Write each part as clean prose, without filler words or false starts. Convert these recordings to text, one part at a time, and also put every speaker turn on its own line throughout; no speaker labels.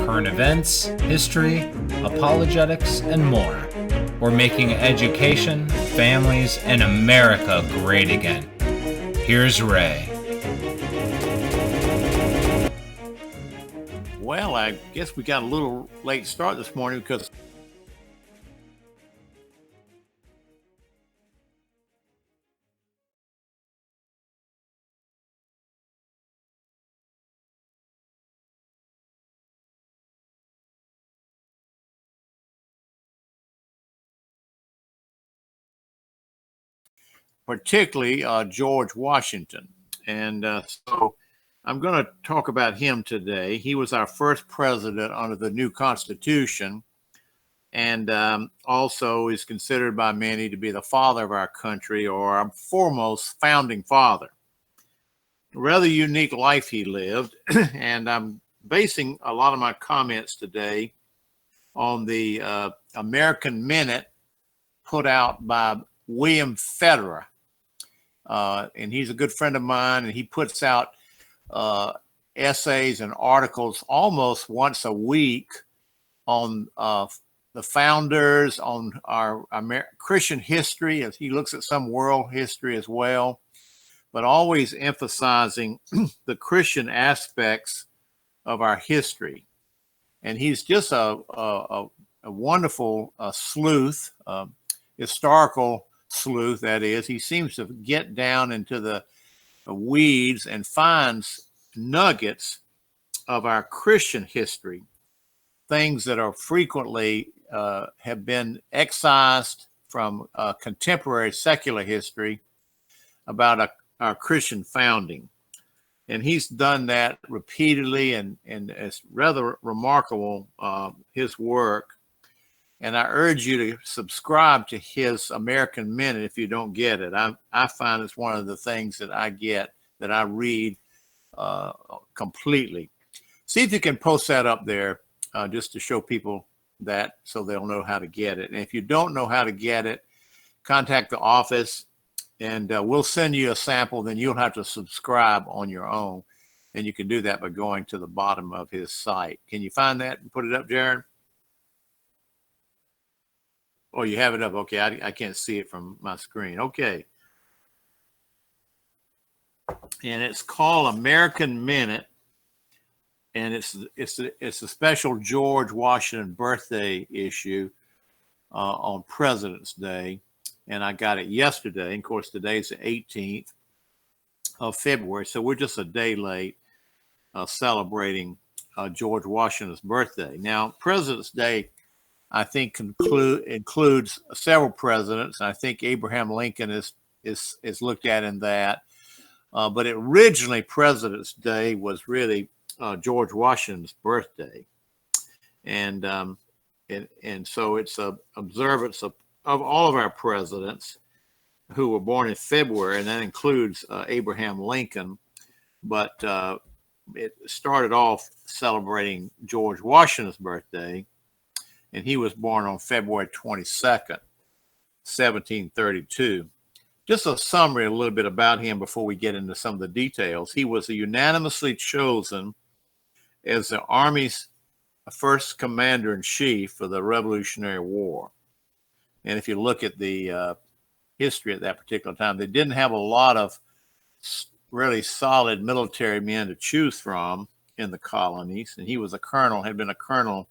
current events, history, apologetics, and more. We're making education, families, and America great again. Here's Ray.
Well, I guess we got a little late start this morning because particularly George Washington. And so I'm going to talk about him today. He was our first president under the new Constitution, and also is considered by many to be the father of our country, or our foremost founding father. A rather unique life he lived, and I'm basing a lot of my comments today on the American Minute put out by William Federer. And he's a good friend of mine, and he puts out essays and articles almost once a week on the founders, on our Christian history, as he looks at some world history as well, but always emphasizing the Christian aspects of our history. And he's just a wonderful sleuth, historical sleuth, that is. He seems to get down into the weeds and finds nuggets of our Christian history, things that are frequently have been excised from contemporary secular history about our Christian founding. And he's done that repeatedly, and it's rather remarkable, his work. And I urge you to subscribe to his American Minute if you don't get it. I find it's one of the things that I get, that I read completely. See if you can post that up there just to show people that, so they'll know how to get it. And if you don't know how to get it, contact the office, and we'll send you a sample. Then you'll have to subscribe on your own. And you can do that by going to the bottom of his site. Can you find that and put it up, Jared? Oh, you have it up. Okay, I can't see it from my screen. Okay. And it's called American Minute, and it's a special George Washington birthday issue on President's Day, and I got it yesterday. And of course, today's the 18th of February, so we're just a day late celebrating George Washington's birthday. Now, President's Day, I think, includes several presidents. I think Abraham Lincoln is looked at in that. But originally, President's Day was really George Washington's birthday, and so it's an observance of all of our presidents who were born in February, and that includes Abraham Lincoln. But it started off celebrating George Washington's birthday, and he was born on February 22nd, 1732. Just a summary, a little bit about him before we get into some of the details. He was unanimously chosen as the Army's first commander-in-chief for the Revolutionary War. And if you look at the history at that particular time, they didn't have a lot of really solid military men to choose from in the colonies. And he was a colonel, had been a colonel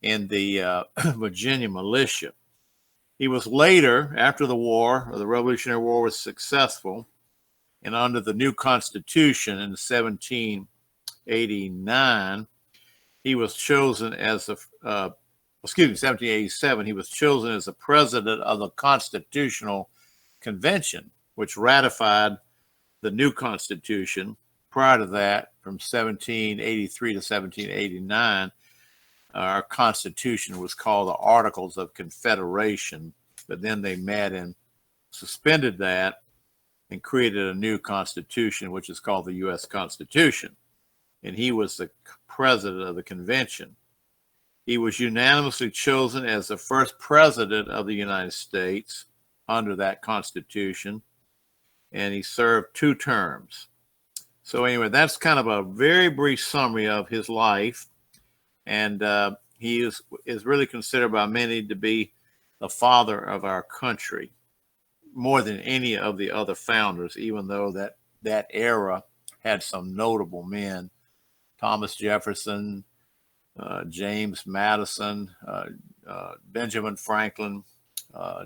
in the Virginia militia. He was later, after the war, the Revolutionary War was successful, and under the new Constitution in 1789, he was chosen as 1787, he was chosen as the president of the Constitutional Convention, which ratified the new Constitution. Prior to that, from 1783 to 1789, our Constitution was called the Articles of Confederation, but then they met and suspended that and created a new Constitution, which is called the U.S. Constitution. And he was the president of the convention. He was unanimously chosen as the first president of the United States under that Constitution, and he served 2 terms. So anyway, that's kind of a very brief summary of his life. and he is really considered by many to be the father of our country, more than any of the other founders, even though that era had some notable men: Thomas Jefferson, James Madison, Benjamin Franklin,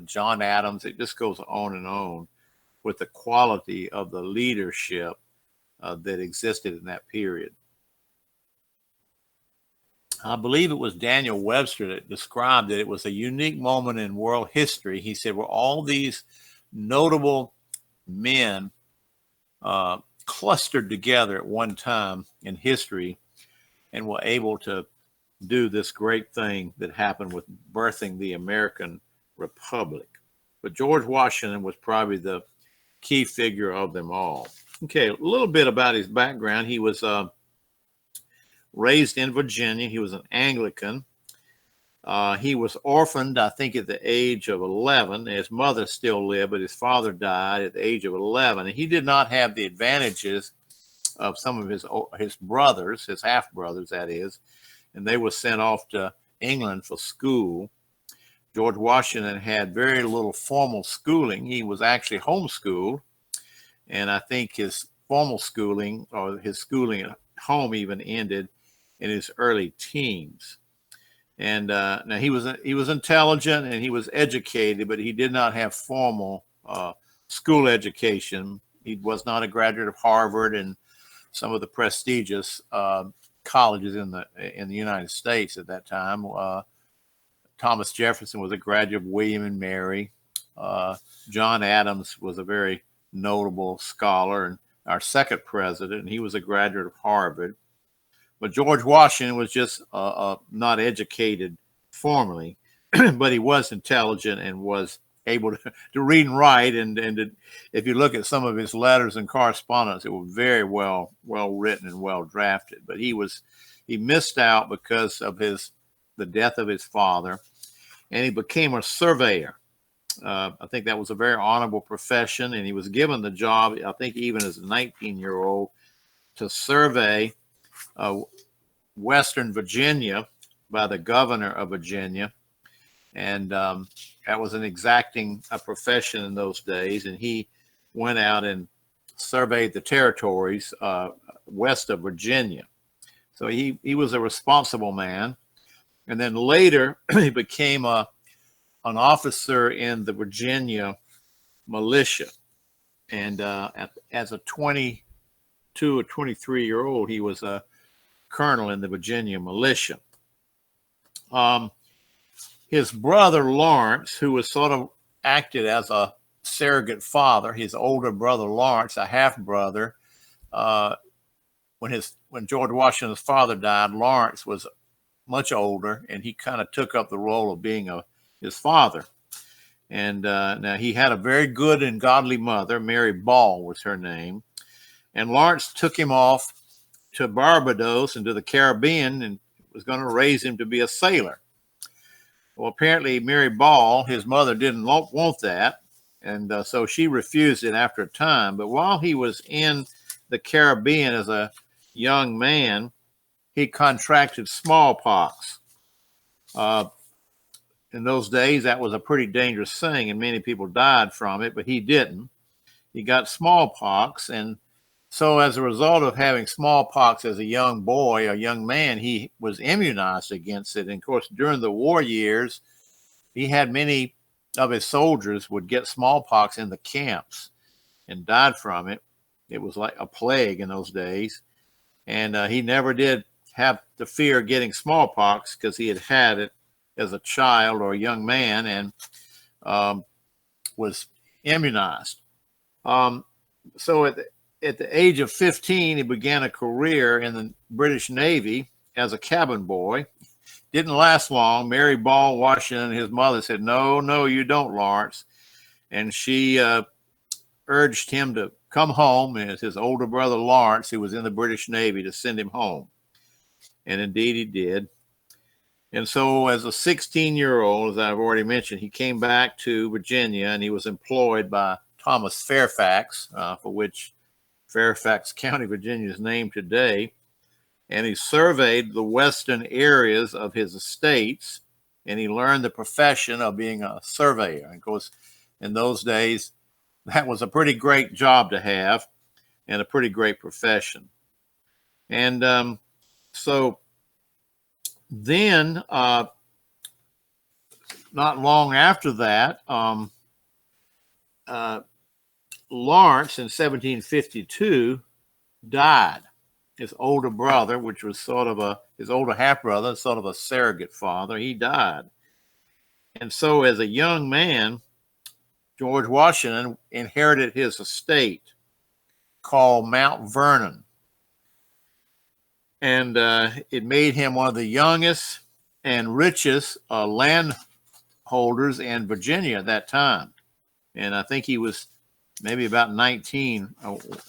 John Adams. It just goes on and on with the quality of the leadership that existed in that period. I believe it was Daniel Webster that described that it was a unique moment in world history. He said, where all these notable men clustered together at one time in history and were able to do this great thing that happened with birthing the American Republic. But George Washington was probably the key figure of them all. Okay, a little bit about his background. He was raised in Virginia. He was an Anglican. He was orphaned, I think, at the age of 11. His mother still lived, but his father died at the age of 11. And he did not have the advantages of some of his brothers, his half-brothers, that is, and they were sent off to England for school. George Washington had very little formal schooling. He was actually homeschooled, and I think his formal schooling, or his schooling at home, even ended in his early teens. And now he was intelligent and he was educated, but he did not have formal school education. He was not a graduate of Harvard and some of the prestigious colleges in the United States at that time. Thomas Jefferson was a graduate of William and Mary. John Adams was a very notable scholar and our second president, and he was a graduate of Harvard. But George Washington was just not educated formally, but he was intelligent and was able to read and write. And if you look at some of his letters and correspondence, it was very well written and well drafted. But he missed out because of the death of his father, and he became a surveyor. I think that was a very honorable profession, and he was given the job, I think even as a 19-year-old, to survey Western Virginia by the governor of Virginia. And that was an exacting profession in those days. And he went out and surveyed the territories west of Virginia. So he was a responsible man. And then later he became an officer in the Virginia militia. And as a 22 or 23-year-old, he was a colonel in the Virginia militia. His brother Lawrence, who was sort of acted as a surrogate father, his older brother Lawrence, a half brother, when George Washington's father died, Lawrence was much older, and he kind of took up the role of being his father. And now he had a very good and godly mother. Mary Ball was her name. And Lawrence took him off to Barbados and to the Caribbean and was going to raise him to be a sailor. Well, apparently Mary Ball, his mother, didn't want that, and so she refused it after a time. But while he was in the Caribbean as a young man, he contracted smallpox. In those days, that was a pretty dangerous thing, and many people died from it, but he didn't. He got smallpox, and so as a result of having smallpox as a young boy, a young man, he was immunized against it. And of course, during the war years, he had many of his soldiers would get smallpox in the camps and died from it. It was like a plague in those days. And he never did have the fear of getting smallpox because he had it as a child or a young man and was immunized. So at the age of 15, he began a career in the British Navy as a cabin boy. Didn't last long. Mary Ball Washington, his mother, said, no, you don't, Lawrence. And she urged him to come home, and his older brother Lawrence, who was in the British Navy, to send him home. And indeed he did. And so as a 16-year-old, as I've already mentioned, he came back to Virginia, and he was employed by Thomas Fairfax, for which Fairfax County, Virginia is named today. and he surveyed the western areas of his estates, and he learned the profession of being a surveyor. And of course, in those days, that was a pretty great job to have and a pretty great profession. And so then, not long after that, Lawrence in 1752 died. His older brother, which was sort of his older half brother, sort of a surrogate father, he died. And so as a young man, George Washington inherited his estate called Mount Vernon. And it made him one of the youngest and richest landholders in Virginia at that time. And I think he was maybe about 19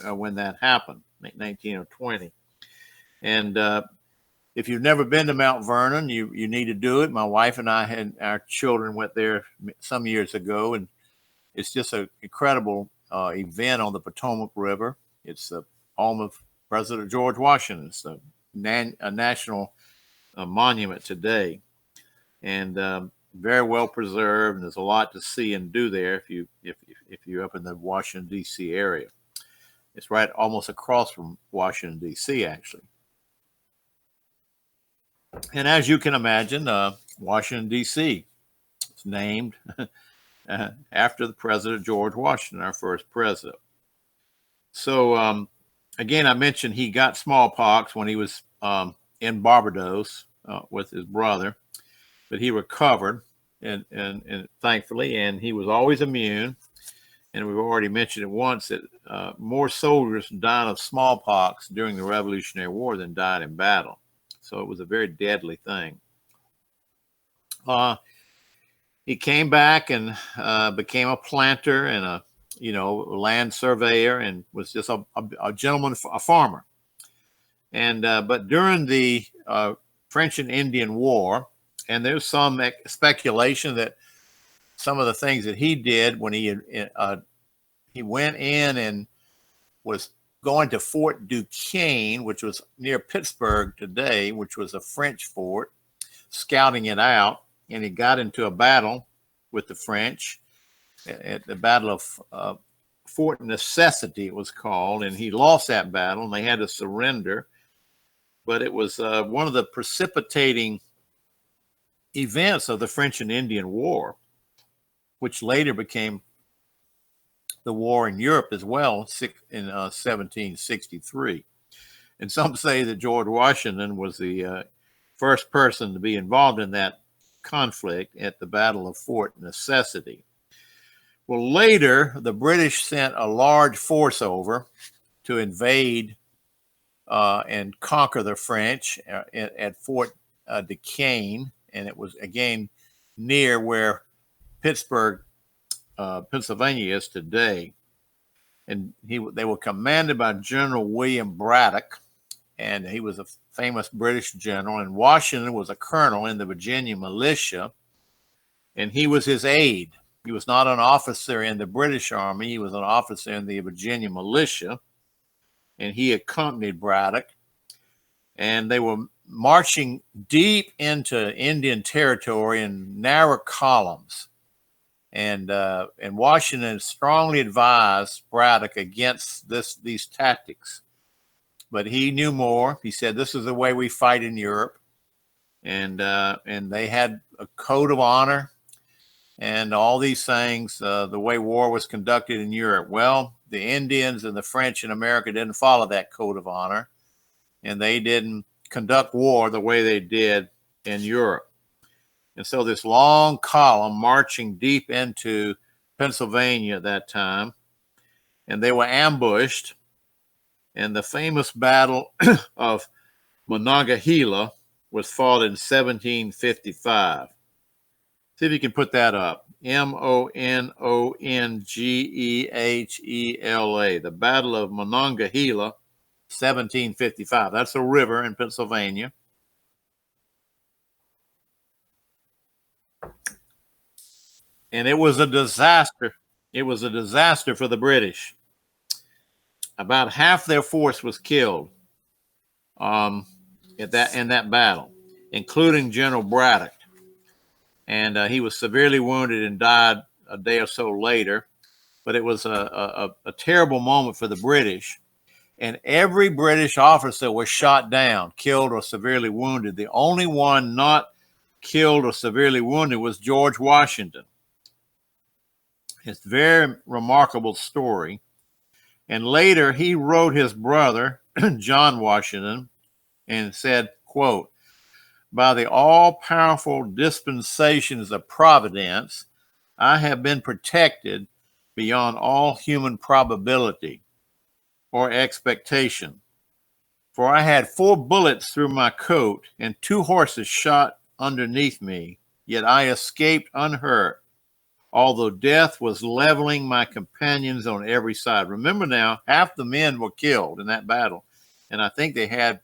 when that happened, 19 or 20. And if you've never been to Mount Vernon, you need to do it. My wife and I had our children went there some years ago, and it's just an incredible event on the Potomac River. It's the home of President George Washington. It's a national monument today, and very well preserved. And there's a lot to see and do there if you're up in the Washington D.C. area. It's right almost across from Washington D.C. actually. And as you can imagine, Washington D.C. is named after the President George Washington, our first president. So again, I mentioned he got smallpox when he was in Barbados with his brother, but he recovered, and thankfully, and he was always immune. And we've already mentioned it once that more soldiers died of smallpox during the Revolutionary War than died in battle. So it was a very deadly thing. He came back and became a planter and a land surveyor, and was just a gentleman, a farmer. And but during the French and Indian War, and there's some speculation that some of the things that he did when he went in and was going to Fort Duquesne, which was near Pittsburgh today, which was a French fort, scouting it out, and he got into a battle with the French at the Battle of Fort Necessity, it was called, and he lost that battle, and they had to surrender. But it was one of the precipitating events of the French and Indian War, which later became the war in Europe as well in 1763. And some say that George Washington was the first person to be involved in that conflict at the Battle of Fort Necessity. Well, later, the British sent a large force over to invade and conquer the French at Fort Duquesne, and it was, again, near where Pittsburgh, Pennsylvania is today. And they were commanded by General William Braddock, and he was a famous British general, and Washington was a colonel in the Virginia militia, and he was his aide. He was not an officer in the British Army. He was an officer in the Virginia militia, and he accompanied Braddock. And they were marching deep into Indian territory in narrow columns. And Washington strongly advised Braddock against these tactics. But he knew more. He said, "This is the way we fight in Europe." And they had a code of honor and all these things, the way war was conducted in Europe. Well, the Indians and the French in America didn't follow that code of honor, and they didn't conduct war the way they did in Europe. And so this long column marching deep into Pennsylvania at that time, and they were ambushed. And the famous Battle of Monongahela was fought in 1755. See if you can put that up. Monongahela, the Battle of Monongahela, 1755. That's a river in Pennsylvania. And it was a disaster. It was a disaster for the British. About half their force was killed. in that battle, including General Braddock. And he was severely wounded and died a day or so later. But it was a terrible moment for the British. And every British officer was shot down, killed, or severely wounded. The only one not killed or severely wounded was George Washington. It's a very remarkable story. And later he wrote his brother, John Washington, and said, quote, "By the all-powerful dispensations of Providence, I have been protected beyond all human probability or expectation. For I had 4 bullets through my coat and 2 horses shot underneath me, yet I escaped unhurt, although death was leveling my companions on every side." Remember now, half the men were killed in that battle, and I think they had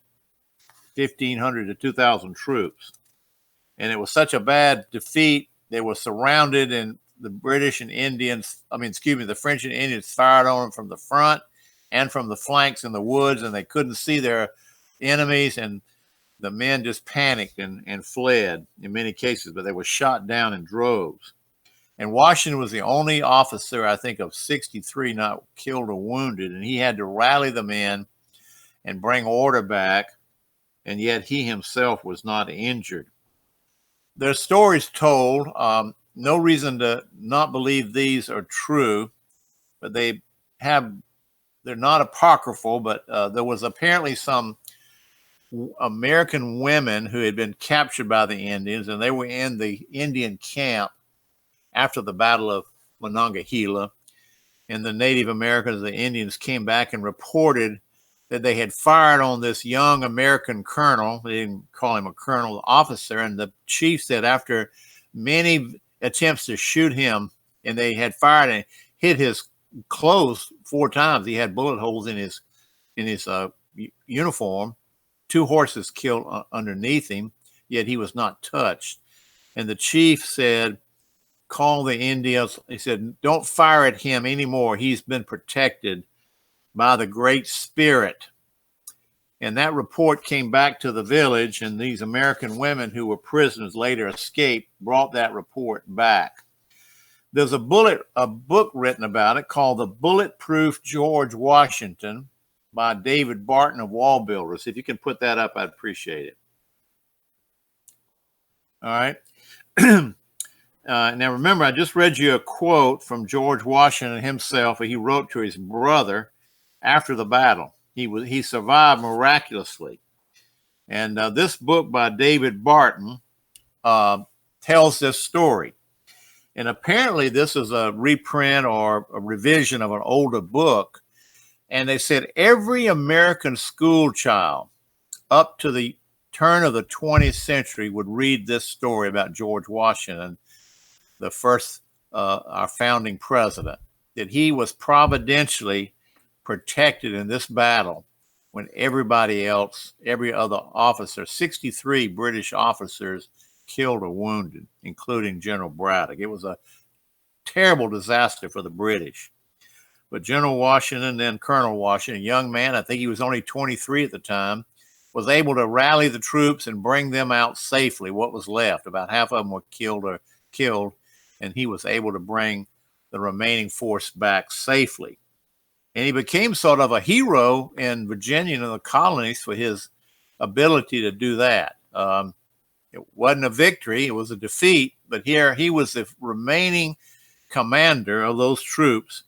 1,500 to 2,000 troops. And it was such a bad defeat. They were surrounded, and the French and Indians fired on them from the front and from the flanks in the woods, and they couldn't see their enemies, and the men just panicked and fled in many cases, but they were shot down in droves. And Washington was the only officer, I think, of 63 not killed or wounded, and he had to rally the men and bring order back, and yet he himself was not injured. There's stories told, no reason to not believe these are true, but they're not apocryphal, but there was apparently some American women who had been captured by the Indians, and they were in the Indian camp after the Battle of Monongahela. And the Native Americans, the Indians, came back and reported that they had fired on this young American colonel. They didn't call him a colonel, officer. And the chief said after many attempts to shoot him, and they had fired and hit his clothes 4 times. He had bullet holes in his uniform. 2 horses killed underneath him, yet he was not touched. And the chief said, call the Indians. He said, don't fire at him anymore. He's been protected by the Great Spirit. And that report came back to the village, and these American women who were prisoners later escaped, brought that report back. There's a book written about it called The Bulletproof George Washington by David Barton of Wall Builders. If you can put that up, I'd appreciate it. All right. Now, remember, I just read you a quote from George Washington himself. He wrote to his brother after the battle. He survived miraculously. And this book by David Barton tells this story. And apparently this is a reprint or a revision of an older book. And they said every American school child up to the turn of the 20th century would read this story about George Washington, the first, our founding president, that he was providentially protected in this battle when everybody else, every other officer, 63 British officers killed or wounded, including General Braddock. It was a terrible disaster for the British. But General Washington, then Colonel Washington, a young man, I think he was only 23 at the time, was able to rally the troops and bring them out safely, what was left. About half of them were killed, and he was able to bring the remaining force back safely. And he became sort of a hero in Virginia and the colonies for his ability to do that. It wasn't a victory, it was a defeat, but here he was the remaining commander of those troops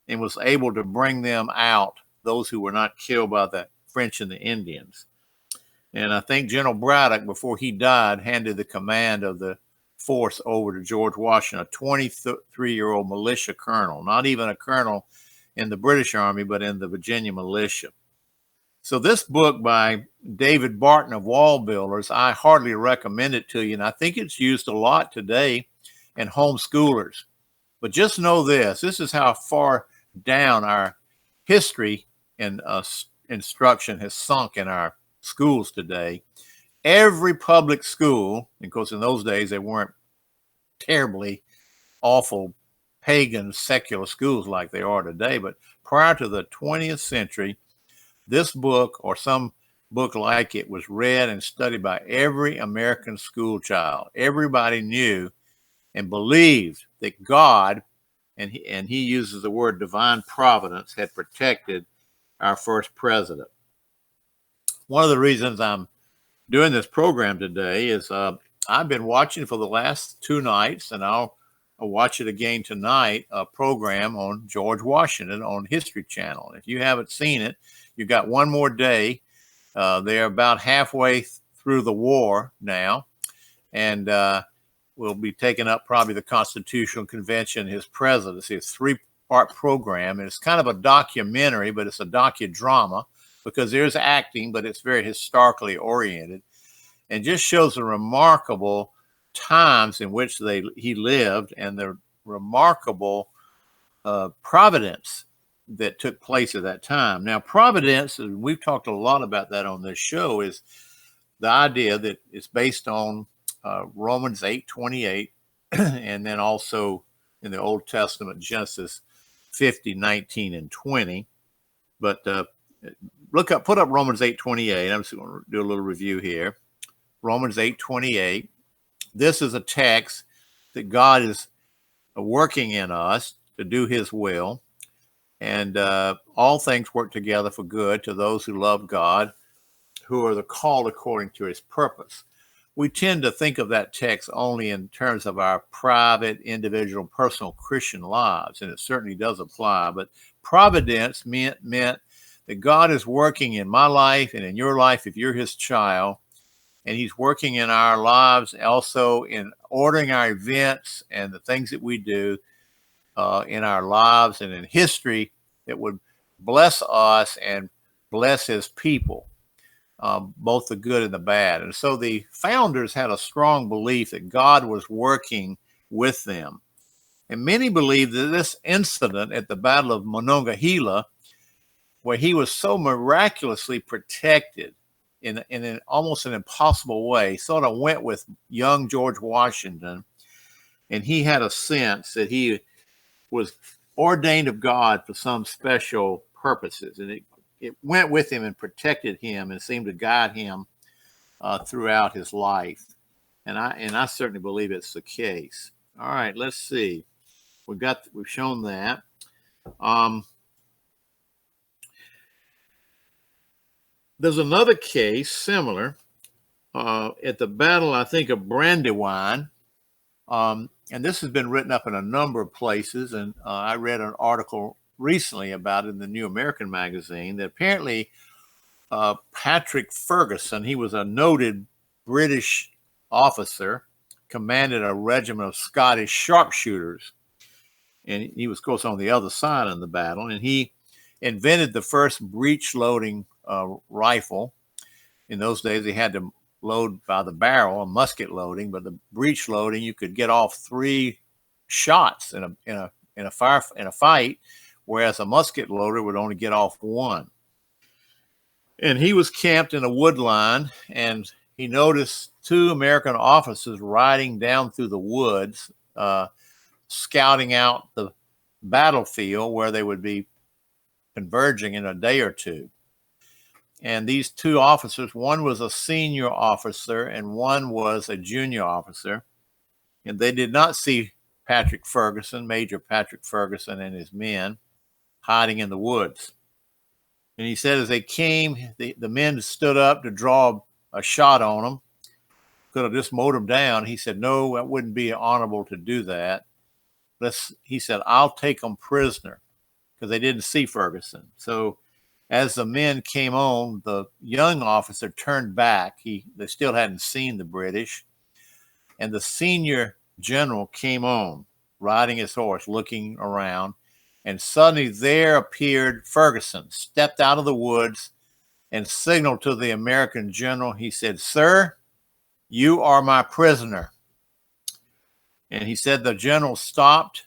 and was able to bring them out, those who were not killed by the French and the Indians. And I think General Braddock, before he died, handed the command of the force over to George Washington, a 23-year-old militia colonel, not even a colonel in the British Army, but in the Virginia militia. So this book by David Barton of Wall Builders, I hardly recommend it to you, and I think it's used a lot today in homeschoolers. But just know this is how far down our history and instruction has sunk in our schools today. Every public school, of course in those days they weren't terribly awful pagan secular schools like they are today, but prior to the 20th century, this book or some book like it was read and studied by every American school child. Everybody knew and believed that God, and he uses the word divine providence, had protected our first president. One of the reasons I'm doing this program today is I've been watching for the last 2 nights, and I'll watch it again tonight, a program on George Washington on History Channel. If you haven't seen it, you've got one more day. They're about halfway through the war now, and we'll be taking up probably the Constitutional Convention, his presidency. It's a 3-part program, and it's kind of a documentary, but it's a docudrama because there's acting, but it's very historically oriented, and just shows the remarkable times in which he lived and the remarkable providence that took place at that time. Now, providence, and we've talked a lot about that on this show, is the idea that it's based on Romans 8:28, and then also in the Old Testament, Genesis 50:19 and 20. But put up Romans 8:28. I'm just going to do a little review here. Romans 8:28. This is a text that God is working in us to do his will. And all things work together for good to those who love God, who are the called according to his purpose. We tend to think of that text only in terms of our private, individual, personal Christian lives, and it certainly does apply. But providence meant that God is working in my life and in your life if you're his child, and he's working in our lives also in ordering our events and the things that we do in our lives and in history that would bless us and bless his people, both the good and the bad. And so the founders had a strong belief that God was working with them. And many believe that this incident at the Battle of Monongahela, where he was so miraculously protected in an almost an impossible way, sort of went with young George Washington, and he had a sense that he was ordained of God for some special purposes, and it went with him and protected him and seemed to guide him throughout his life. And I certainly believe it's the case. All right, let's see. We've shown that. There's another case similar at the Battle, I think, of Brandywine. And this has been written up in a number of places. And I read an article recently about it in the New American Magazine that apparently Patrick Ferguson, he was a noted British officer, commanded a regiment of Scottish sharpshooters. And he was, of course, on the other side in the battle. And he invented the first breech loading rifle. In those days, they had to load by the barrel, a musket loading, but the breech loading, you could get off 3 shots in a fight, whereas a musket loader would only get off 1. And he was camped in a wood line, and he noticed 2 American officers riding down through the woods, scouting out the battlefield where they would be converging in a day or two. And these 2 officers, one was a senior officer and one was a junior officer. And they did not see Patrick Ferguson, Major Patrick Ferguson, and his men hiding in the woods. And he said as they came, the men stood up to draw a shot on them. Could have just mowed them down. He said, no, that wouldn't be honorable to do that. He said, I'll take them prisoner, because they didn't see Ferguson. So as the men came on, the young officer turned back. They still hadn't seen the British. And the senior general came on, riding his horse, looking around. And suddenly there appeared Ferguson, stepped out of the woods and signaled to the American general. He said, sir, you are my prisoner. And he said the general stopped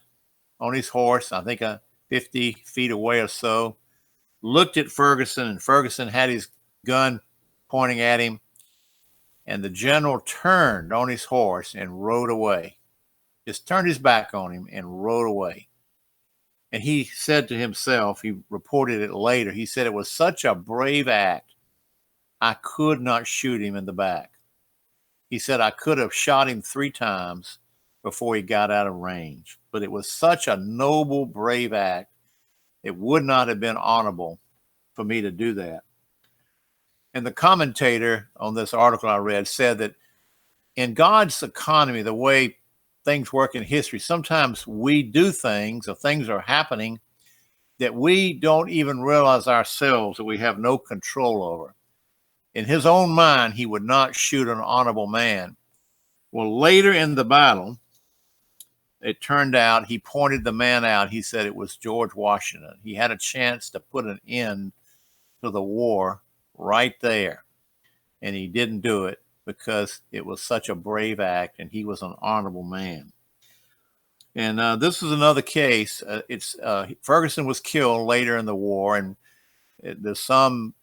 on his horse, I think 50 feet away or so, looked at Ferguson, and Ferguson had his gun pointing at him. And the general turned on his horse and rode away. Just turned his back on him and rode away. And he said to himself, he reported it later, he said it was such a brave act I could not shoot him in the back. He said, I could have shot him 3 times before he got out of range, but it was such a noble, brave act. It would not have been honorable for me to do that. And the commentator on this article I read said that in God's economy, the way things work in history, sometimes we do things or things are happening that we don't even realize ourselves that we have no control over. In his own mind, he would not shoot an honorable man. Well, later in the battle, it turned out he pointed the man out. He said it was George Washington. He had a chance to put an end to the war right there, and he didn't do it because it was such a brave act, and he was an honorable man. And this is another case. Ferguson was killed later in the war, and there's some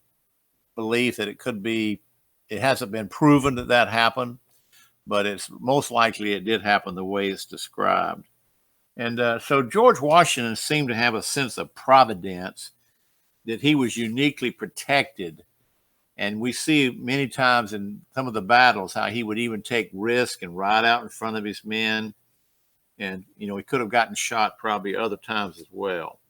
belief that it hasn't been proven that happened, but it's most likely it did happen the way it's described. And so George Washington seemed to have a sense of providence, that he was uniquely protected. And we see many times in some of the battles how he would even take risk and ride out in front of his men. And, he could have gotten shot probably other times as well.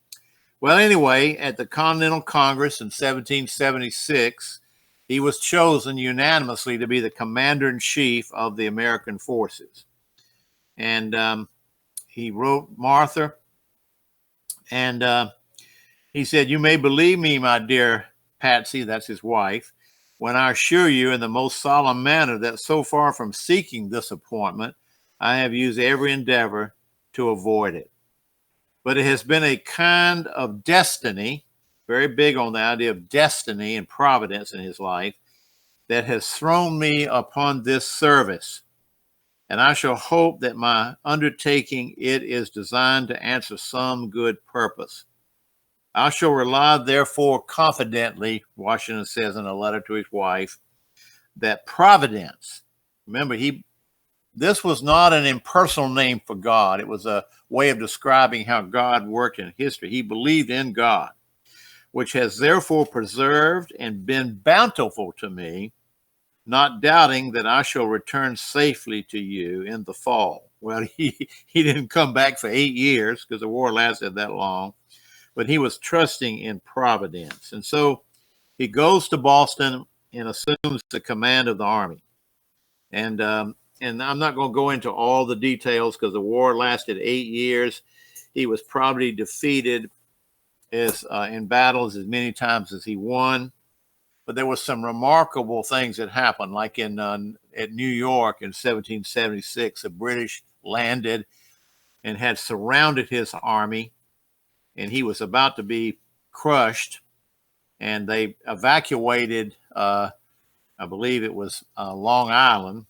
Well, anyway, at the Continental Congress in 1776, he was chosen unanimously to be the commander-in-chief of the American forces. And he wrote Martha, and he said, "You may believe me, my dear Patsy," that's his wife, "when I assure you in the most solemn manner that so far from seeking this appointment, I have used every endeavor to avoid it. But it has been a kind of destiny," very big on the idea of destiny and providence in his life, "that has thrown me upon this service. And I shall hope that my undertaking it is designed to answer some good purpose. I shall rely, therefore, confidently," Washington says in a letter to his wife, "that Providence," remember, this was not an impersonal name for God. It was a way of describing how God worked in history. He believed in God, "which has therefore preserved and been bountiful to me, not doubting that I shall return safely to you in the fall." Well, he didn't come back for 8 years because the war lasted that long, but he was trusting in providence. And so he goes to Boston and assumes the command of the army. And I'm not going to go into all the details because the war lasted 8 years. He was probably defeated in battles as many times as he won. But there were some remarkable things that happened, like at New York in 1776, the British landed and had surrounded his army, and he was about to be crushed. And they evacuated, I believe it was Long Island,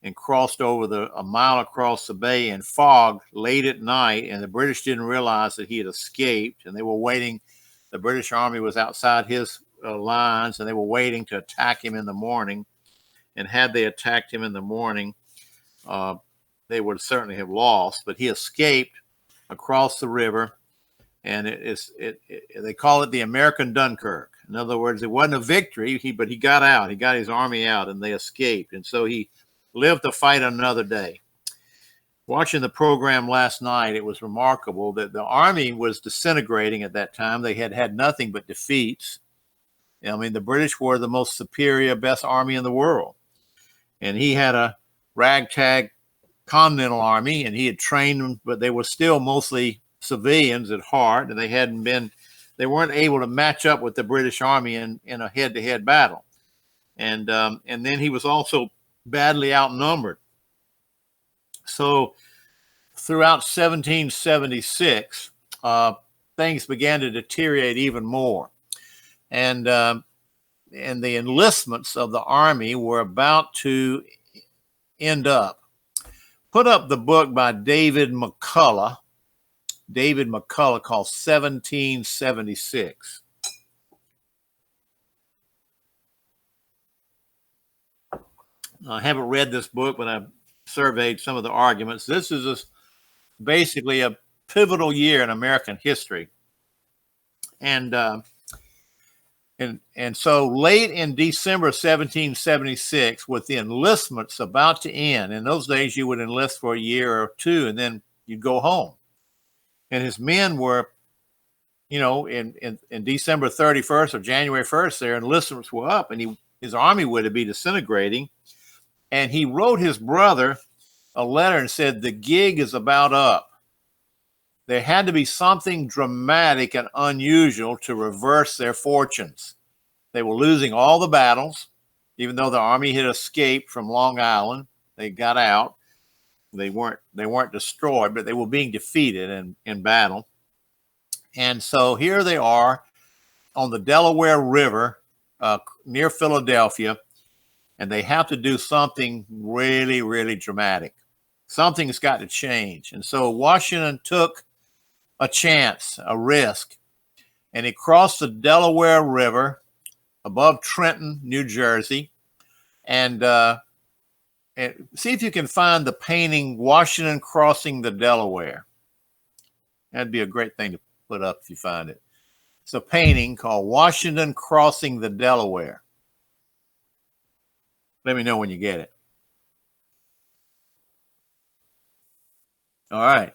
and crossed over a mile across the bay in fog late at night. And the British didn't realize that he had escaped, and they were waiting. The British army was outside his lines, and they were waiting to attack him in the morning. And had they attacked him in the morning, they would certainly have lost. But he escaped across the river, and they call it the American Dunkirk. In other words, it wasn't a victory, but he got out. He got his army out, and they escaped. And so he lived to fight another day. Watching the program last night, it was remarkable that the army was disintegrating at that time. They had had nothing but defeats. I mean, the British were the most superior, best army in the world. And he had a ragtag Continental Army, and he had trained them, but they were still mostly civilians at heart, and they weren't able to match up with the British Army in a head-to-head battle. And then he was also badly outnumbered. So throughout 1776, things began to deteriorate even more. And the enlistments of the army were about to end up. Put up the book by David McCullough called 1776. I haven't read this book, but I've surveyed some of the arguments. This is basically a pivotal year in American history. And And so late in December 1776, with the enlistments about to end, in those days you would enlist for a year or two and then you'd go home. And his men were, in December 31st or January 1st, their enlistments were up, and his army would be disintegrating. And he wrote his brother a letter and said, the gig is about up. There had to be something dramatic and unusual to reverse their fortunes. They were losing all the battles, even though the army had escaped from Long Island. They got out. They weren't destroyed, but they were being defeated in battle. And so here they are on the Delaware River near Philadelphia, and they have to do something really, really dramatic. Something's got to change. And so Washington took a chance, a risk, and he crossed the Delaware River above Trenton, New Jersey, and see if you can find the painting Washington Crossing the Delaware. That'd be a great thing to put up if you find it. It's a painting called Washington Crossing the Delaware. Let me know when you get it. All right.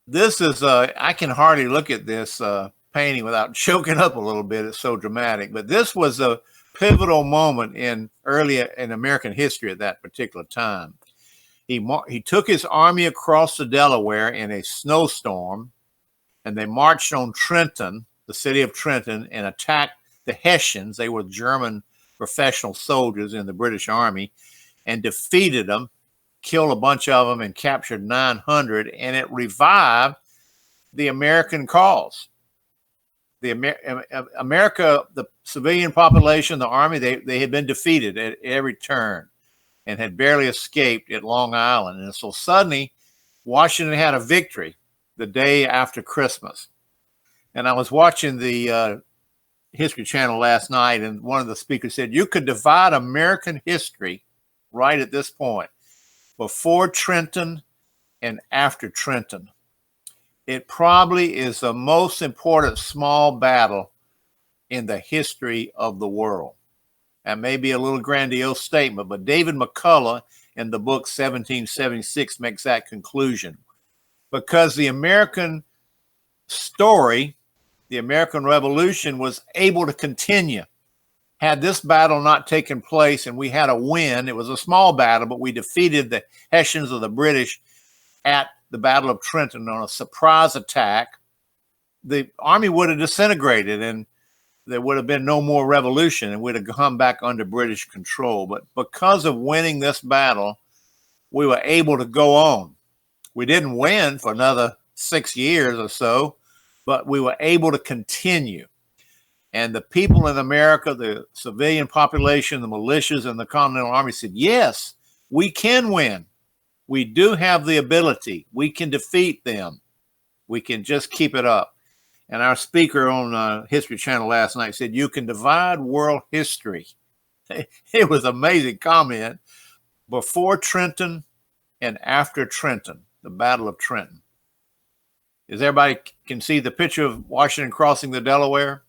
This is, I can hardly look at this painting without choking up a little bit. It's so dramatic. But this was a pivotal moment in American history at that particular time. He took his army across the Delaware in a snowstorm, and they marched on Trenton, the city of Trenton, and attacked the Hessians. They were German professional soldiers in the British Army, and defeated them, killed a bunch of them, and captured 900, and it revived the American cause. America, the civilian population, the army, they had been defeated at every turn and had barely escaped at Long Island. And so suddenly Washington had a victory the day after Christmas. And I was watching the History Channel last night, and one of the speakers said, you could divide American history right at this point, before Trenton and after Trenton. It probably is the most important small battle in the history of the world. That may be a little grandiose statement, but David McCullough in the book 1776 makes that conclusion. Because the American story, the American Revolution, was able to continue. Had this battle not taken place and we had a win, it was a small battle, but we defeated the Hessians of the British at the Battle of Trenton on a surprise attack, the army would have disintegrated and there would have been no more revolution and we'd have come back under British control. But because of winning this battle, we were able to go on. We didn't win for another 6 years or so, but we were able to continue. And the people in America, the civilian population, the militias, and the Continental Army said, yes, we can win. We do have the ability. We can defeat them. We can just keep it up. And our speaker on History Channel last night said, you can divide world history. It was an amazing comment. Before Trenton and after Trenton, the Battle of Trenton. Is everybody can see the picture of Washington crossing the Delaware?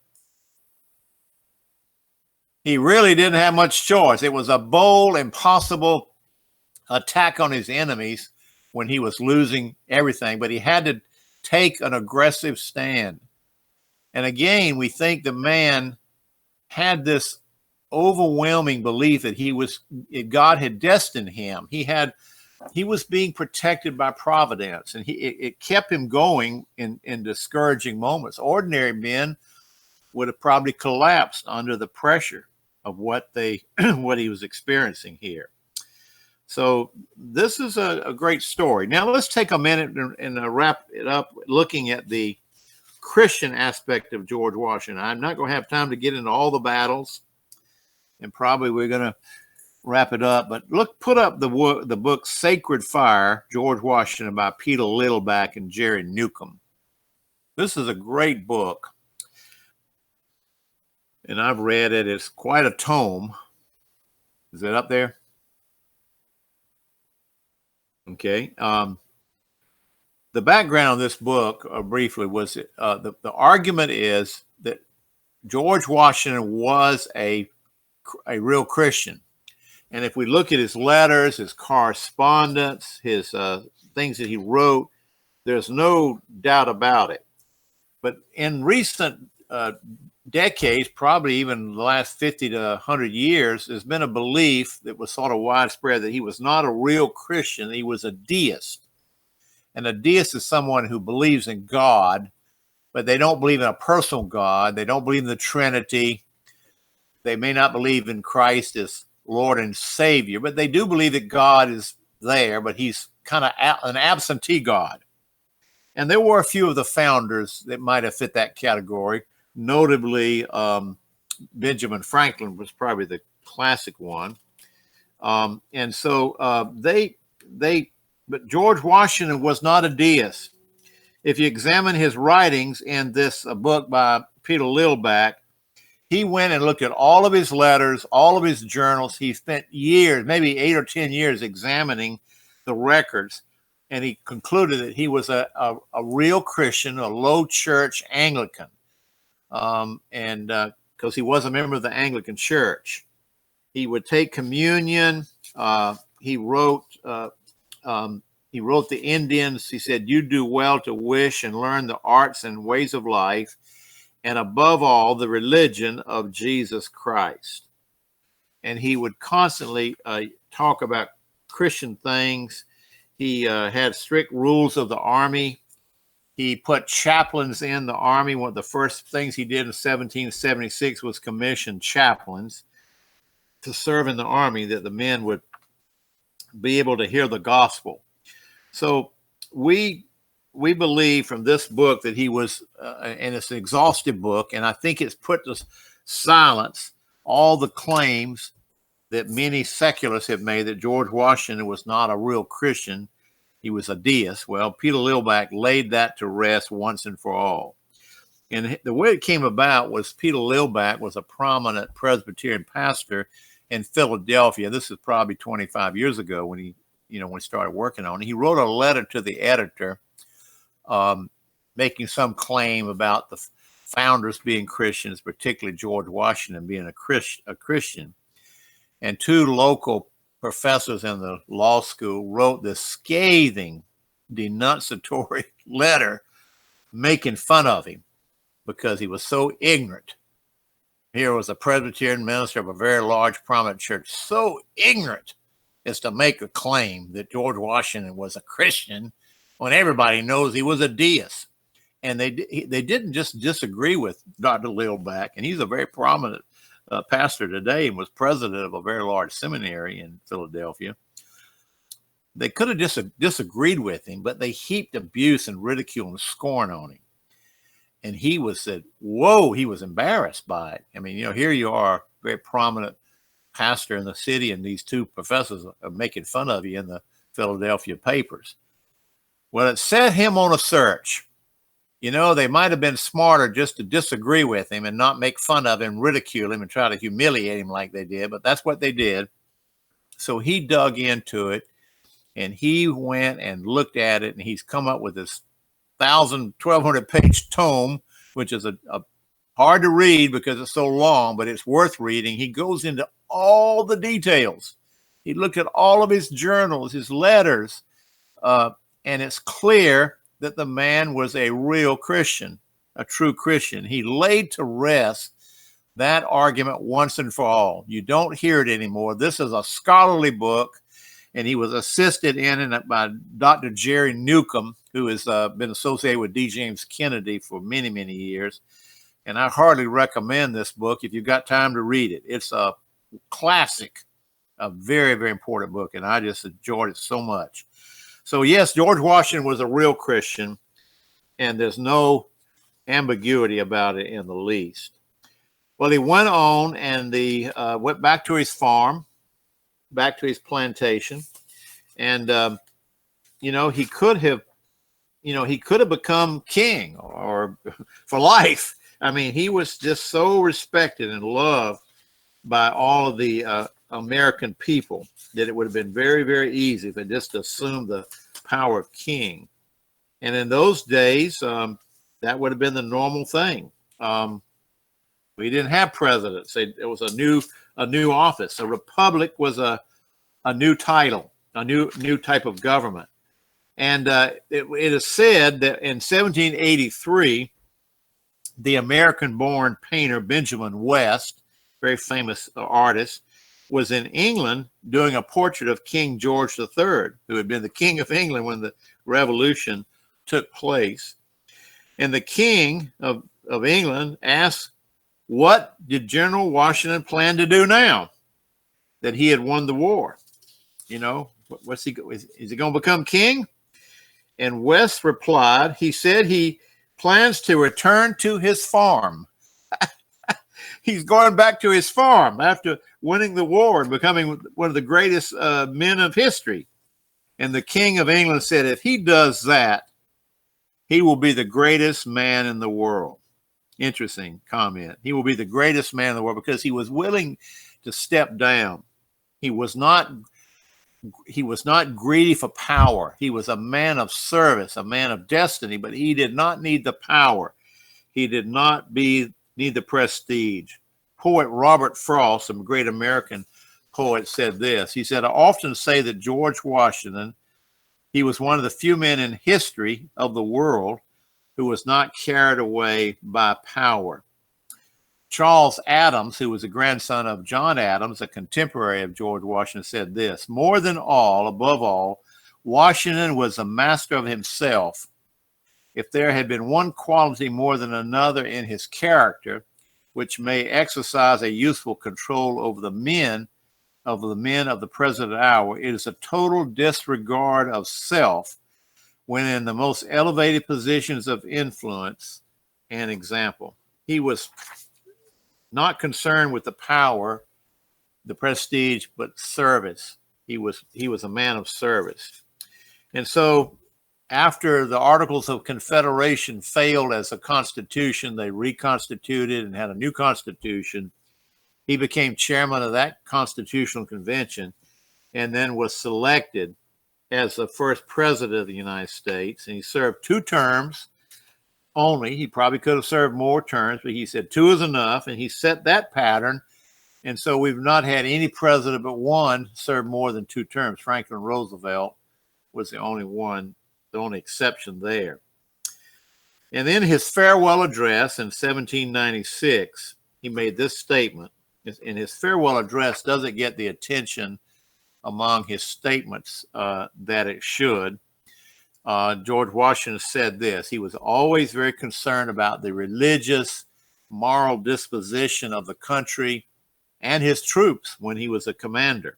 He really didn't have much choice. It was a bold, impossible attack on his enemies when he was losing everything, but he had to take an aggressive stand. And again, we think the man had this overwhelming belief that God had destined him. He was being protected by providence, and it kept him going in discouraging moments. Ordinary men would have probably collapsed under the pressure of what he was experiencing here. So this is a great story. Now let's take a minute and wrap it up looking at the Christian aspect of George Washington. I'm not going to have time to get into all the battles, and probably we're going to wrap it up. But put up the book Sacred Fire, George Washington by Peter Littleback and Jerry Newcomb. This is a great book, and I've read it. It's quite a tome. Is it up there? Okay. The background of this book, briefly, was the argument is that George Washington was a real Christian. And if we look at his letters, his correspondence, his things that he wrote, there's no doubt about it. But in recent decades, probably even the last 50 to 100 years, there's been a belief that was sort of widespread that he was not a real Christian. He was a deist. And a deist is someone who believes in God, but they don't believe in a personal God. They don't believe in the Trinity. They may not believe in Christ as Lord and Savior, but they do believe that God is there, but he's kind of an absentee God. And there were a few of the founders that might have fit that category. Notably, Benjamin Franklin was probably the classic one. But George Washington was not a deist. If you examine his writings in this book by Peter Lillback, he went and looked at all of his letters, all of his journals. He spent years, maybe 8 or 10 years, examining the records. And he concluded that he was a real Christian, a low church Anglican. Because he was a member of the Anglican Church. He would take communion. He wrote the Indians. He said, "You do well to wish and learn the arts and ways of life, and above all, the religion of Jesus Christ." And he would constantly talk about Christian things. He had strict rules of the army. He put chaplains in the army. One of the first things he did in 1776 was commission chaplains to serve in the army, that the men would be able to hear the gospel. So we believe from this book that he was, and it's an exhaustive book, and I think it's put to silence all the claims that many secularists have made that George Washington was not a real Christian. He was a deist. Well, Peter Lillback laid that to rest once and for all. And the way it came about was Peter Lillback was a prominent Presbyterian pastor in Philadelphia. This is probably 25 years ago when he started working on it. He wrote a letter to the editor making some claim about the founders being Christians, particularly George Washington being a Christian. And 2 local professors in the law school wrote this scathing, denunciatory letter making fun of him because he was so ignorant. Here was a Presbyterian minister of a very large, prominent church, so ignorant as to make a claim that George Washington was a Christian when everybody knows he was a deist. And they didn't just disagree with Dr. Lillback, and he's a very prominent pastor today and was president of a very large seminary in Philadelphia. They could have disagreed with him, but they heaped abuse and ridicule and scorn on him. And he said, whoa, he was embarrassed by it. I mean, here you are, very prominent pastor in the city, and these 2 professors are making fun of you in the Philadelphia papers. Well, it set him on a search. They might have been smarter just to disagree with him and not make fun of him, ridicule him, and try to humiliate him like they did. But that's what they did. So he dug into it, and he went and looked at it, and he's come up with this 1,200 page tome, which is a hard to read because it's so long, but it's worth reading. He goes into all the details. He looked at all of his journals, his letters, and it's clear that the man was a real Christian, a true Christian. He laid to rest that argument once and for all. You don't hear it anymore. This is a scholarly book, and he was assisted in it by Dr. Jerry Newcomb, who has been associated with D. James Kennedy for many, many years. And I hardly recommend this book if you've got time to read it. It's a classic, a very, very important book, and I just enjoyed it so much. So yes, George Washington was a real Christian, and there's no ambiguity about it in the least. Well, he went on and went back to his farm, back to his plantation, and he could have become king or for life. I mean, he was just so respected and loved by all of the American people that it would have been very, very easy if they just assumed the power of king. And in those days, that would have been the normal thing. We didn't have presidents. It was a new office. A republic was a new title, a new type of government. And it is said that in 1783, the American-born painter Benjamin West, very famous artist, was in England doing a portrait of King George III, who had been the King of England when the Revolution took place. And the King of England asked, what did General Washington plan to do now that he had won the war? You know, is he going to become king? And West replied, he said he plans to return to his farm. He's going back to his farm after winning the war and becoming one of the greatest men of history. And the King of England said, if he does that, he will be the greatest man in the world. Interesting comment. He will be the greatest man in the world because he was willing to step down. He was not greedy for power. He was a man of service, a man of destiny, but he did not need the power. He did not need the prestige. Poet Robert Frost, a great American poet, said this. He said, I often say that George Washington, he was one of the few men in history of the world who was not carried away by power. Charles Adams, who was a grandson of John Adams, a contemporary of George Washington, said this, more than all, above all, Washington was a master of himself. If there had been one quality more than another in his character, which may exercise a useful control over the men of the present hour, it is a total disregard of self when in the most elevated positions of influence and example. He was not concerned with the power, the prestige, but service. He was a man of service. And so after the Articles of Confederation failed as a constitution, they reconstituted and had a new constitution. He became chairman of that constitutional convention and then was selected as the first president of the United States. And he served 2 terms only. He probably could have served more terms, but he said 2 is enough. And he set that pattern. And so we've not had any president but one serve more than 2 terms. Franklin Roosevelt was the only one, the only exception there. And then his farewell address in 1796, he made this statement. And his farewell address doesn't get the attention among his statements that it should. George Washington said this, he was always very concerned about the religious, moral disposition of the country and his troops when he was a commander.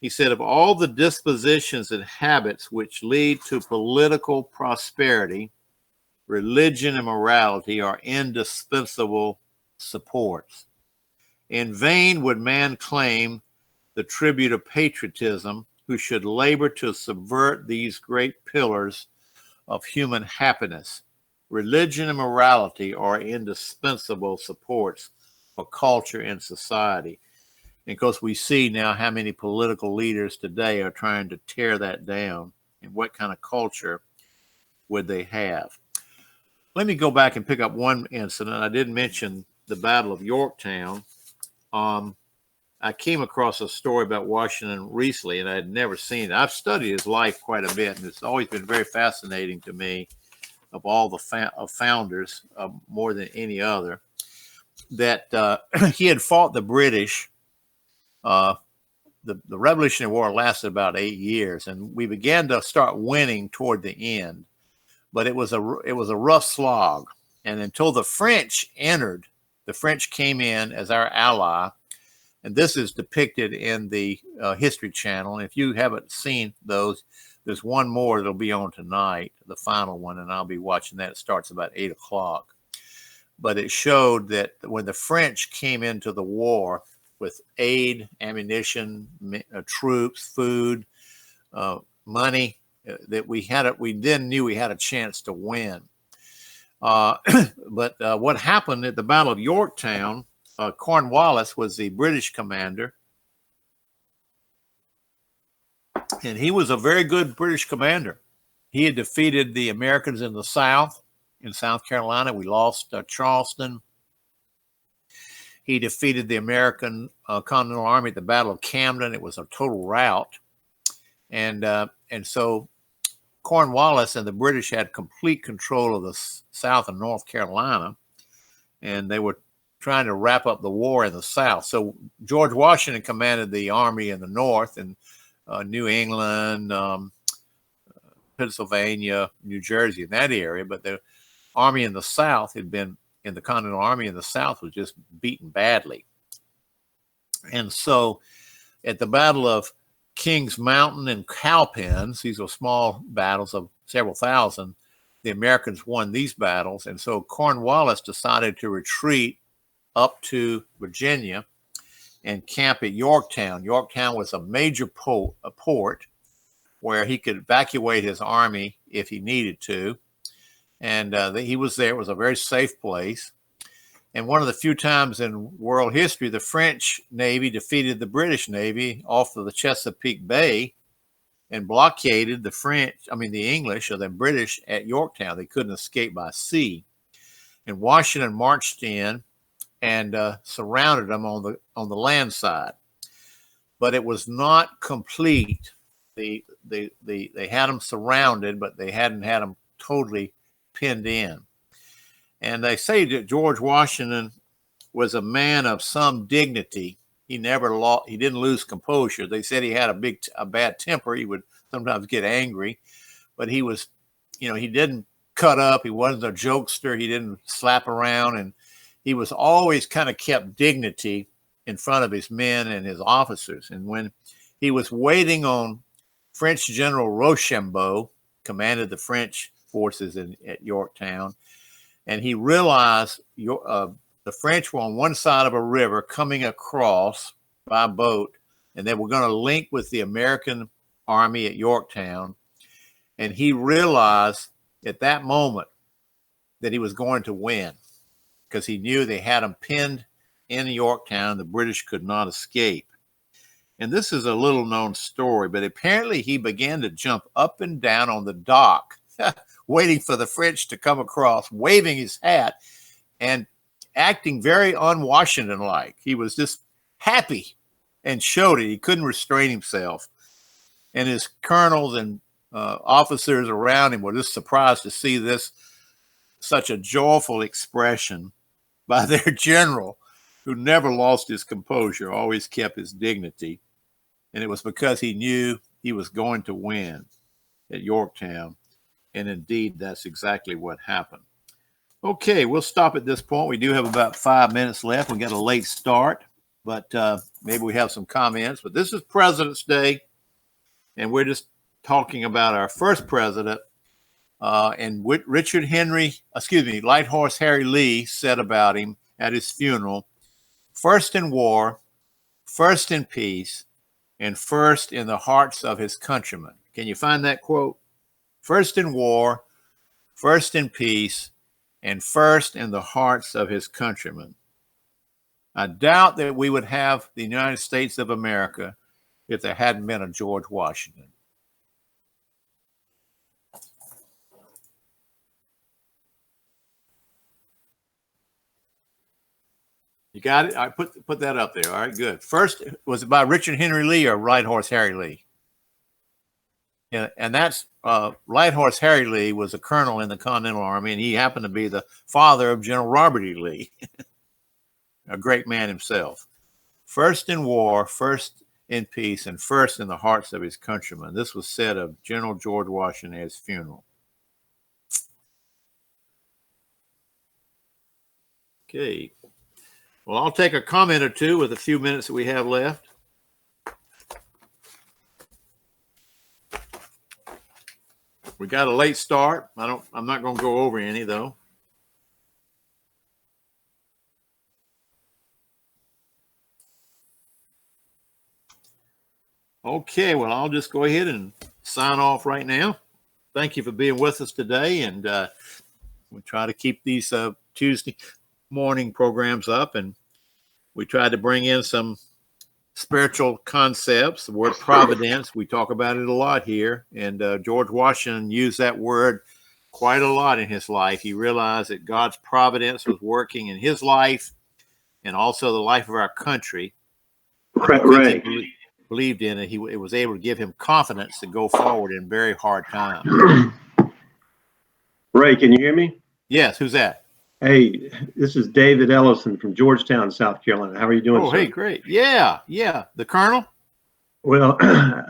He said, of all the dispositions and habits which lead to political prosperity, religion and morality are indispensable supports. In vain would man claim the tribute of patriotism, who should labor to subvert these great pillars of human happiness. Religion and morality are indispensable supports for culture and society. And of course, we see now how many political leaders today are trying to tear that down. And what kind of culture would they have? Let me go back and pick up one incident. I did mention the Battle of Yorktown. I came across a story about Washington recently, and I had never seen it. I've studied his life quite a bit, and it's always been very fascinating to me, of all the founders, more than any other, that he had fought the British. The Revolutionary War lasted about 8 years, and we began to start winning toward the end. But it was a rough slog, and until the French entered, the French came in as our ally. And this is depicted in the History Channel. If you haven't seen those, there's one more that'll be on tonight, the final one, and I'll be watching that. It starts about 8 o'clock. But it showed that when the French came into the war with aid, ammunition, troops, food, money, that we then knew we had a chance to win. But what happened at the Battle of Yorktown, Cornwallis was the British commander, and he was a very good British commander. He had defeated the Americans in the South, in South Carolina. We lost Charleston, He defeated the American Continental Army at the Battle of Camden. It was a total rout. And so Cornwallis and the British had complete control of the South and North Carolina, and they were trying to wrap up the war in the South. So George Washington commanded the army in the North, in New England, Pennsylvania, New Jersey, in that area. But the army in the South had been, in the Continental Army in the South, was just beaten badly. And so at the Battle of Kings Mountain and Cowpens, these were small battles of several thousand, the Americans won these battles. And so Cornwallis decided to retreat up to Virginia and camp at Yorktown. Yorktown was a major port where he could evacuate his army if he needed to. And he was there. It was a very safe place. And one of the few times in world history, the French Navy defeated the British Navy off of the Chesapeake Bay and blockaded the English or the British at Yorktown. They couldn't escape by sea. And Washington marched in and surrounded them on the land side. But it was not complete. They had them surrounded, but they hadn't had them totally pinned in. And they say that George Washington was a man of some dignity. He didn't lose composure. They said he had a bad temper. He would sometimes get angry, but he was, he didn't cut up. He wasn't a jokester. He didn't slap around, and he was always kind of kept dignity in front of his men and his officers. And when he was waiting on French General Rochambeau, commanded the French forces at Yorktown, and he realized the French were on one side of a river coming across by boat, and they were going to link with the American army at Yorktown. And he realized at that moment that he was going to win, because he knew they had him pinned in Yorktown. The British could not escape. And this is a little known story, but apparently he began to jump up and down on the dock, waiting for the French to come across, waving his hat and acting very un-Washington-like. He was just happy and showed it. He couldn't restrain himself. And his colonels and officers around him were just surprised to see such a joyful expression by their general, who never lost his composure, always kept his dignity. And it was because he knew he was going to win at Yorktown. And indeed, that's exactly what happened. Okay, we'll stop at this point. We do have about 5 minutes left. We got a late start, but maybe we have some comments. But this is President's Day, and we're just talking about our first president. And Light Horse Harry Lee said about him at his funeral, first in war, first in peace, and first in the hearts of his countrymen. Can you find that quote? First in war, first in peace, and first in the hearts of his countrymen. I doubt that we would have the United States of America if there hadn't been a George Washington. You got it? I put that up there. All right, good. First, was it by Richard Henry Lee or Light Horse Harry Lee? And that's Light Horse Harry Lee was a colonel in the Continental Army, and he happened to be the father of General Robert E. Lee, a great man himself. First in war, first in peace, and first in the hearts of his countrymen. This was said of General George Washington at his funeral. Okay. Well, I'll take a comment or two with the few minutes that we have left. We got a late start. I'm not going to go over any though. Okay, well, I'll just go ahead and sign off right now. Thank you for being with us today, and we try to keep these Tuesday morning programs up, and we tried to bring in some spiritual concepts. The word providence, we talk about it a lot here, and George Washington used that word quite a lot in his life. He realized that God's providence was working in his life, and also the life of our country.
Right.
He believed in it. It was able to give him confidence to go forward in very hard times.
Ray, can you hear me?
Yes. Who's that?
Hey, this is David Ellison from Georgetown, South Carolina. How are you doing,
Oh,
sir?
hey, great. Yeah. The Colonel?
Well,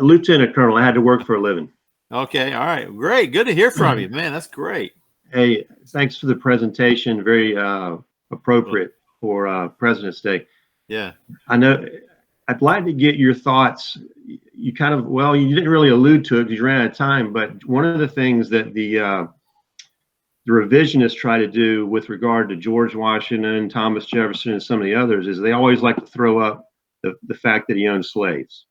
Lieutenant Colonel, I had to work for a living.
Okay. All right. Great. Good to hear from you, man. That's great.
Hey, thanks for the presentation. Very appropriate for President's Day.
Yeah.
I know. I'd like to get your thoughts. You kind of, well, you didn't really allude to it because you ran out of time, but one of the things that the revisionists try to do with regard to George Washington, Thomas Jefferson, and some of the others is they always like to throw up the fact that he owned slaves.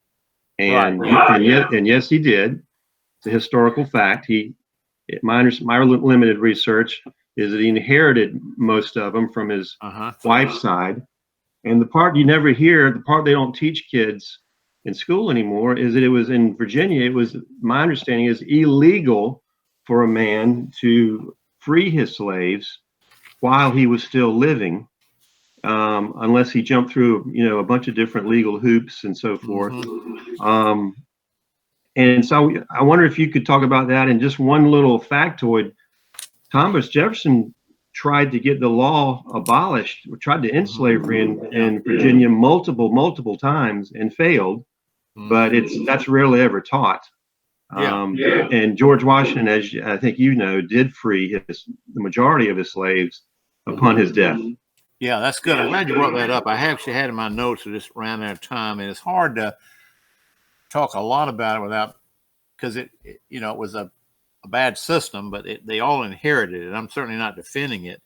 And,
right.
and yes, he did. It's a historical fact. My limited research is that he inherited most of them from his wife's side. And the part you never hear, the part they don't teach kids in school anymore, is that it was in Virginia. It was, my understanding is, illegal for a man to free his slaves while he was still living, unless he jumped through, a bunch of different legal hoops and so forth. And so I wonder if you could talk about that. And just one little factoid: Thomas Jefferson tried to get the law abolished, tried to end slavery in Virginia multiple times and failed, but that's rarely ever taught. And George Washington, as I think you know, did free the majority of his slaves upon his death.
Yeah, that's good. I'm glad you brought that up. I actually had in my notes, I just ran out of time, and it's hard to talk a lot about it without, because it was a bad system, but they all inherited it. I'm certainly not defending it.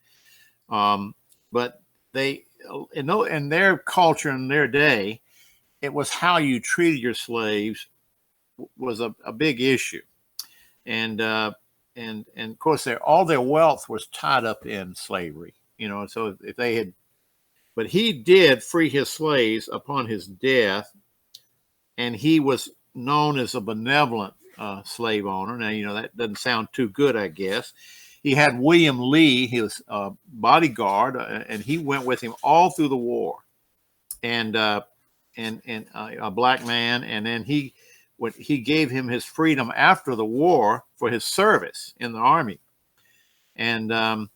But they, in their culture, in their day, it was how you treated your slaves was a big issue. And of course all their wealth was tied up in slavery, so if they had, but he did free his slaves upon his death, and he was known as a benevolent slave owner. Now, that doesn't sound too good, I guess. He had William Lee, his bodyguard, and he went with him all through the war, and a black man. And then he gave him his freedom after the war for his service in the army. And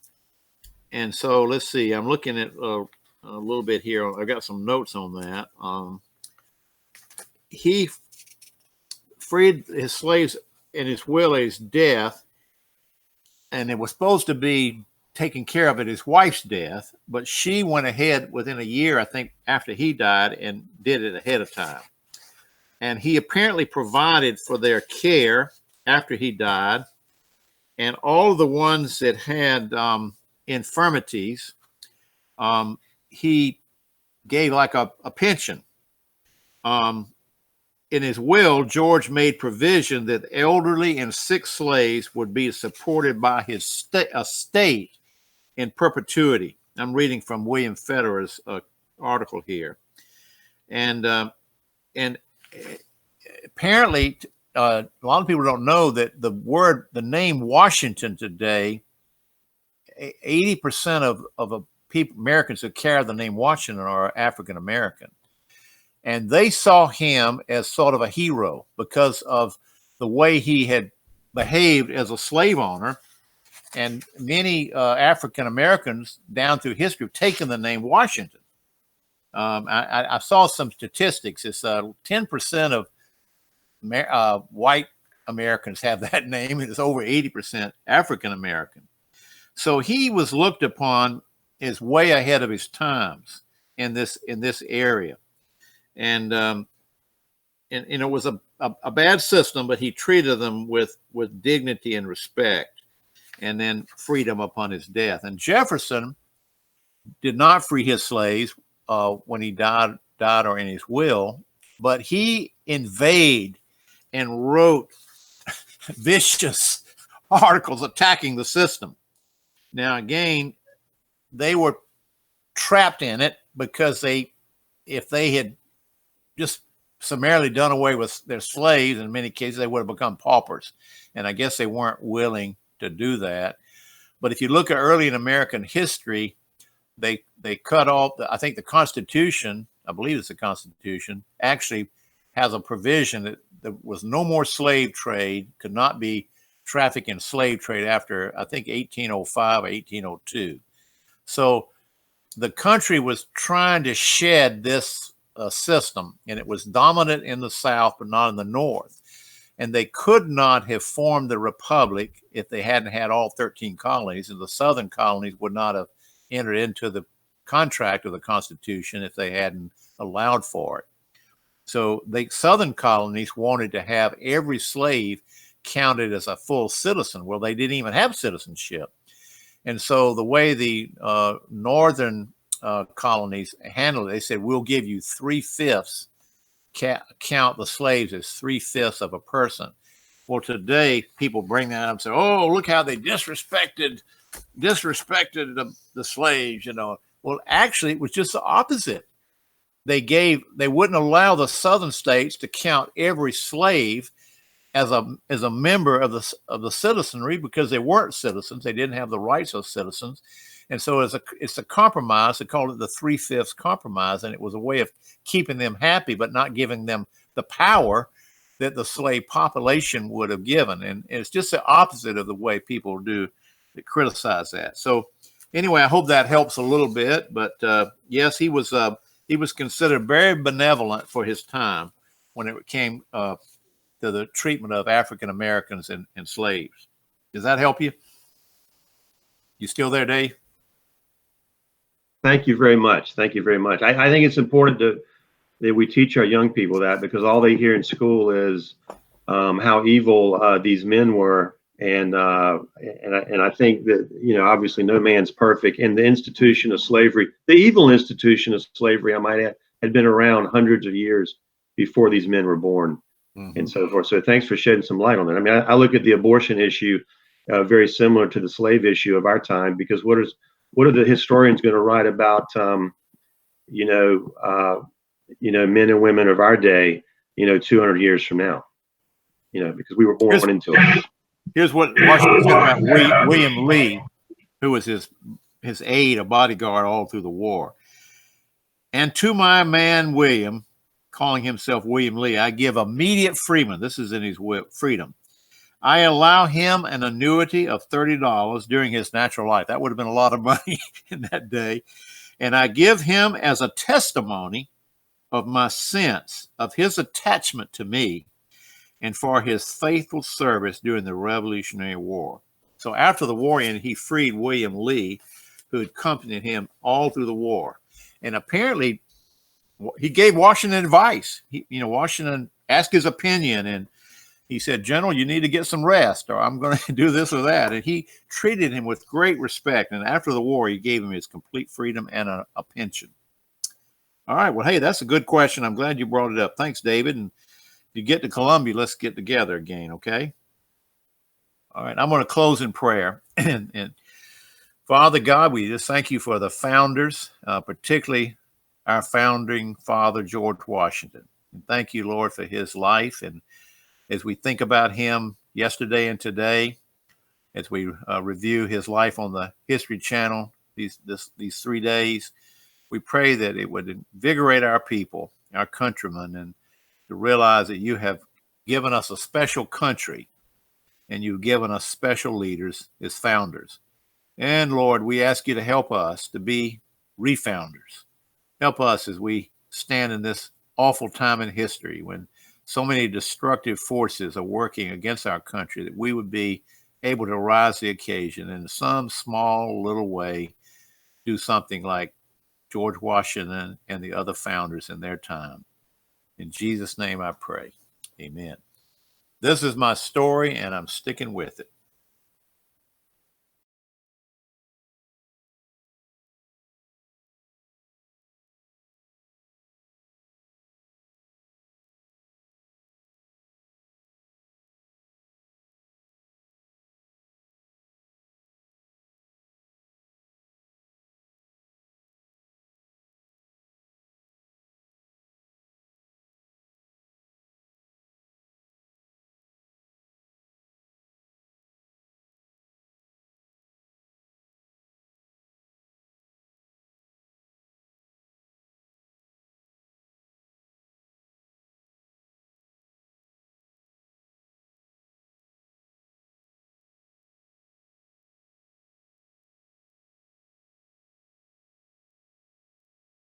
so let's see. I'm looking at a little bit here. I got some notes on that. He freed his slaves in his will at his death, and it was supposed to be taken care of at his wife's death, but she went ahead within a year, I think, after he died, and did it ahead of time. And he apparently provided for their care after he died, and all the ones that had infirmities, he gave like a pension. In his will, George made provision that elderly and sick slaves would be supported by his estate in perpetuity. I'm reading from William Federer's article here. And apparently, a lot of people don't know that the name Washington today, 80% of Americans who carry the name Washington are African American. And they saw him as sort of a hero because of the way he had behaved as a slave owner. And many African Americans down through history have taken the name Washington. I saw some statistics. It's 10% of white Americans have that name, and it's over 80% African American. So he was looked upon as way ahead of his times in this area. And it was a bad system, but he treated them with dignity and respect, and then freedom upon his death. And Jefferson did not free his slaves when he died or in his will, but he invaded and wrote vicious articles attacking the system. Now, again, they were trapped in it because if they had just summarily done away with their slaves, in many cases, they would have become paupers. And I guess they weren't willing to do that. But if you look at early in American history, they cut off. I think the Constitution, I believe it's the Constitution, actually has a provision that there was no more slave trade, could not be traffic in slave trade after, I think, 1805 or 1802. So the country was trying to shed this system, and it was dominant in the South, but not in the North. And they could not have formed the republic if they hadn't had all 13 colonies, and the Southern colonies would not have entered into the contract of the Constitution if they hadn't allowed for it. So the Southern colonies wanted to have every slave counted as a full citizen. Well, they didn't even have citizenship. And so the way the Northern colonies handled it, they said, we'll give you 3/5, count the slaves as 3/5 of a person. Well, today people bring that up and say, oh, look how they disrespected the slaves, you know. Well, actually, it was just the opposite. They wouldn't allow the Southern states to count every slave as a member of the citizenry because they weren't citizens. They didn't have the rights of citizens. And so it's a compromise. They called it the 3/5 compromise. And it was a way of keeping them happy, but not giving them the power that the slave population would have given. And it's just the opposite of the way people do that criticize that. So anyway, I hope that helps a little bit. But yes, he was considered very benevolent for his time when it came to the treatment of African Americans and slaves. Does that help you? You still there, Dave?
Thank you very much. Thank you very much. I think it's important that we teach our young people that, because all they hear in school is how evil these men were, and I think that, you know, obviously no man's perfect, and the institution of slavery, the evil institution of slavery, I might add, had been around hundreds of years before these men were born, and so forth. So thanks for shedding some light on that. I mean, I look at the abortion issue very similar to the slave issue of our time, because what are the historians going to write about, men and women of our day, 200 years from now, because we were born into it.
Here's what Washington said about William Lee, who was his aide, a bodyguard all through the war. And to my man William, calling himself William Lee, I give immediate freedom. This is in his freedom. I allow him an annuity of $30 during his natural life. That would have been a lot of money in that day. And I give him as a testimony of my sense of his attachment to me and for his faithful service during the Revolutionary War. So after the war ended, he freed William Lee, who had accompanied him all through the war. And apparently he gave Washington advice. Washington asked his opinion, and he said, General, you need to get some rest, or I'm going to do this or that. And he treated him with great respect. And after the war, he gave him his complete freedom and a pension. All right. Well, hey, that's a good question. I'm glad you brought it up. Thanks, David. And if you get to Columbia, let's get together again, okay? All right. I'm going to close in prayer. and Father God, we just thank you for the founders, particularly our founding father, George Washington. And thank you, Lord, for his life. And as we think about him yesterday and today, as we review his life on the History Channel these 3 days, we pray that it would invigorate our people, our countrymen, and to realize that you have given us a special country and you've given us special leaders as founders. And Lord, we ask you to help us to be refounders. Help us as we stand in this awful time in history when so many destructive forces are working against our country, that we would be able to rise to the occasion and in some small little way do something like George Washington and the other founders in their time. In Jesus' name I pray. Amen. This is my story, and I'm sticking with it.